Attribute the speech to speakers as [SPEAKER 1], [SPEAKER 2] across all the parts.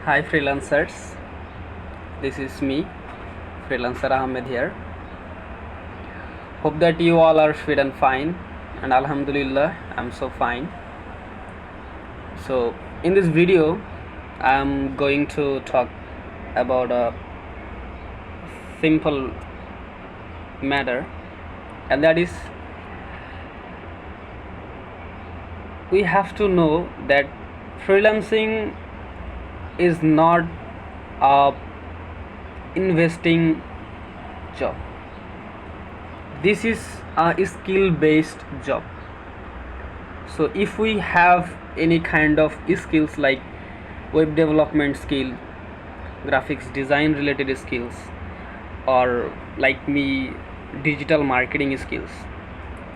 [SPEAKER 1] Hi Freelancers, this is me, Freelancer Ahammed here. Hope that you all are fit and fine, and Alhamdulillah, I'm so fine. So, in this video, I'm going to talk about a simple matter, and that is we have to know that freelancing is not a investing job. This is a skill based job. So if we have any kind of skills like web development skill, graphics design related skills, or like me digital marketing skills,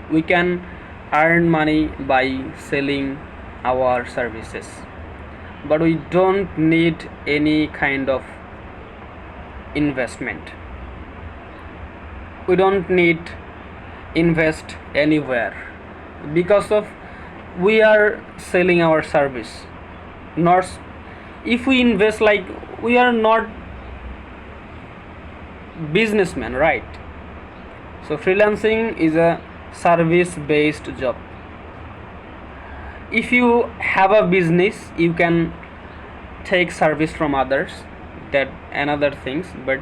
[SPEAKER 1] we can earn money by selling our services, but we don't need any kind of investment. We don't need invest anywhere because of we are selling our service. Not if we invest, like, we are not businessmen, right? So freelancing is a service based job. If you have a business, you can take service from others, that another things, but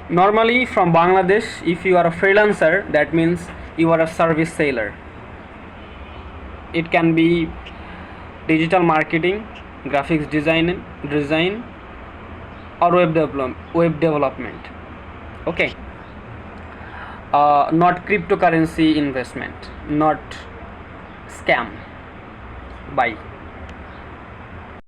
[SPEAKER 1] normally from Bangladesh, if you are a freelancer, that means you are a service seller. It can be digital marketing, graphics design, or web development. Okay. Not cryptocurrency investment, not scam. Bye.